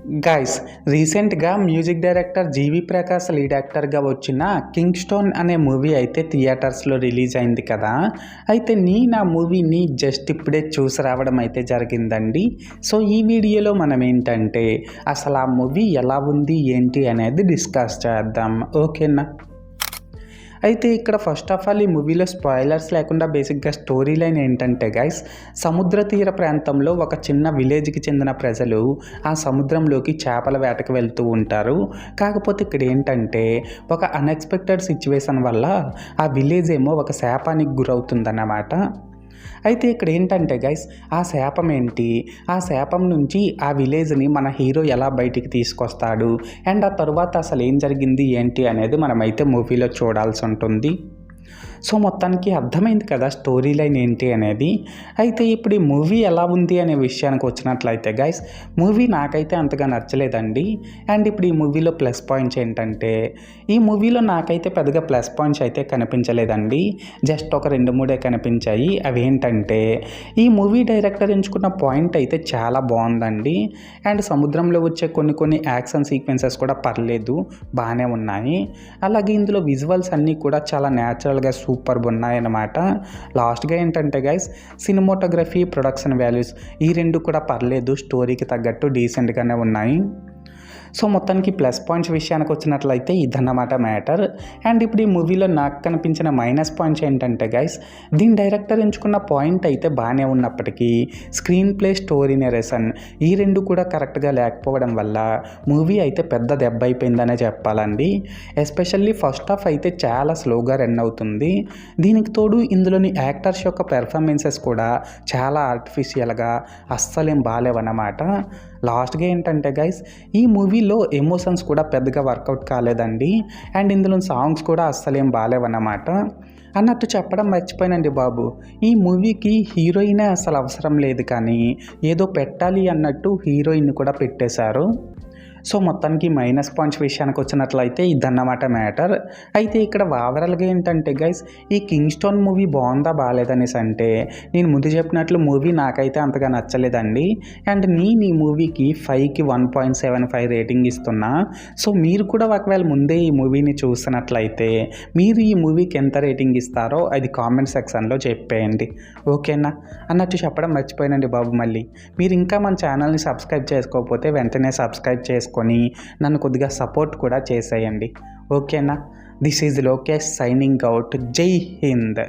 Guys రీసెంట్గా music director జీవి Prakash lead యాక్టర్గా వచ్చిన కింగ్ స్టోన్ అనే మూవీ అయితే థియేటర్స్లో రిలీజ్ అయింది కదా. అయితే నేను ఆ మూవీని జస్ట్ ఇప్పుడే చూసి రావడం అయితే జరిగిందండి. సో ఈ వీడియోలో మనం ఏంటంటే అసలు ఆ మూవీ ఎలా ఉంది ఏంటి అనేది డిస్కస్ చేద్దాం, ఓకేనా. అయితే ఇక్కడ ఫస్ట్ ఆఫ్ ఆల్ ఈ మూవీలో స్పాయిలర్స్ లేకుండా బేసిక్గా స్టోరీ లైన్ ఏంటంటే గైస్, సముద్ర తీర ప్రాంతంలో ఒక చిన్న విలేజ్కి చెందిన ప్రజలు ఆ సముద్రంలోకి చేపల వేటకు వెళ్తూ ఉంటారు. కాకపోతే ఇక్కడ ఏంటంటే ఒక అన్ఎక్స్పెక్టెడ్ సిచ్యువేషన్ వల్ల ఆ విలేజ్ ఏమో ఒక శాపానికి గురవుతుందన్నమాట. అయితే ఇక్కడ ఏంటంటే గైస్, ఆ శాపం ఏంటి, ఆ శాపం నుంచి ఆ విలేజ్ని మన హీరో ఎలా బయటికి తీసుకొస్తాడు అండ్ ఆ తరువాత అసలు ఏం జరిగింది ఏంటి అనేది మనమైతే మూవీలో చూడాల్సి ఉంటుంది. సో మొత్తానికి అర్థమైంది కదా స్టోరీ లైన్ ఏంటి అనేది. అయితే ఇప్పుడు ఈ మూవీ ఎలా ఉంది అనే విషయానికి వచ్చినట్లయితే గైస్, మూవీ నాకైతే అంతగా నచ్చలేదండి. అండ్ ఇప్పుడు ఈ మూవీలో ప్లస్ పాయింట్స్ ఏంటంటే, ఈ మూవీలో నాకైతే పెద్దగా ప్లస్ పాయింట్స్ అయితే కనిపించలేదండి. జస్ట్ ఒక 2-3 కనిపించాయి. అవి ఏంటంటే, ఈ మూవీ డైరెక్టర్ ఎంచుకున్న పాయింట్ అయితే చాలా బాగుందండి. అండ్ సముద్రంలో వచ్చే కొన్ని యాక్షన్ సీక్వెన్సెస్ కూడా పర్లేదు, బాగానే ఉన్నాయి. అలాగే ఇందులో విజువల్స్ అన్నీ కూడా చాలా న్యాచురల్గా సూపర్ ఉన్నాయన్నమాట. లాస్ట్గా ఏంటంటే గైస్, సినిమాటోగ్రఫీ, ప్రొడక్షన్ వాల్యూస్ ఈ రెండు కూడా పర్లేదు, స్టోరీకి తగ్గట్టు డీసెంట్గానే ఉన్నాయి. సో మొత్తానికి ప్లస్ పాయింట్స్ విషయానికి వచ్చినట్లయితే ఇదన్నమాట మ్యాటర్. అండ్ ఇప్పుడు ఈ మూవీలో నాకు కనిపించిన మైనస్ పాయింట్స్ ఏంటంటే గైస్, దీని డైరెక్టర్ ఎంచుకున్న పాయింట్ అయితే బాగానే ఉన్నప్పటికీ స్క్రీన్ ప్లే, స్టోరీ నెరేషన్ ఈ రెండు కూడా కరెక్ట్గా లేకపోవడం వల్ల మూవీ అయితే పెద్ద దెబ్బ అయిపోయిందనే చెప్పాలండి. ఎస్పెషల్లీ ఫస్ట్ హాఫ్ అయితే చాలా స్లోగా రన్ అవుతుంది. దీనికి తోడు ఇందులోని యాక్టర్స్ యొక్క పెర్ఫార్మెన్సెస్ కూడా చాలా ఆర్టిఫిషియల్గా అస్సలేం బాగాలేవన్నమాట. లాస్ట్గా ఏంటంటే గైస్, ఈ మూవీలో ఎమోషన్స్ కూడా పెద్దగా వర్కౌట్ కాలేదండి. అండ్ ఇందులో సాంగ్స్ కూడా అస్సలేం బాగాలేవన్నమాట. అన్నట్టు చెప్పడం మర్చిపోయానండి బాబు, ఈ మూవీకి హీరోయినే అసలు అవసరం లేదు, కానీ ఏదో పెట్టాలి అన్నట్టు హీరోయిన్ కూడా పెట్టేశారు. సో మొత్తానికి మైనస్ పాయింట్స్ విషయానికి వచ్చినట్లయితే ఇదన్నమాట మ్యాటర్. అయితే ఇక్కడ ఓవరాల్గా ఏంటంటే గైస్, ఈ కింగ్ స్టోన్ మూవీ బాగుందా బాగాలేదనేసి అంటే, నేను ముందు చెప్పినట్లు మూవీ నాకైతే అంతగా నచ్చలేదండి. అండ్ నేను ఈ మూవీకి 5కి 1.75 రేటింగ్ ఇస్తున్నా. సో మీరు కూడా ఒకవేళ ముందే ఈ మూవీని చూసినట్లయితే మీరు ఈ మూవీకి ఎంత రేటింగ్ ఇస్తారో అది కామెంట్ సెక్షన్లో చెప్పేయండి, ఓకేనా. అన్నట్టు చెప్పడం మర్చిపోయానండి బాబు. మళ్ళీ మీరు ఇంకా మన ఛానల్ని సబ్స్క్రైబ్ చేసుకోకపోతే వెంటనే సబ్స్క్రైబ్ చేసుకొని నన్ను కొద్దిగా సపోర్ట్ కూడా చేసేయండి, ఓకేనా. This is Lokesh signing out. జై హింద్.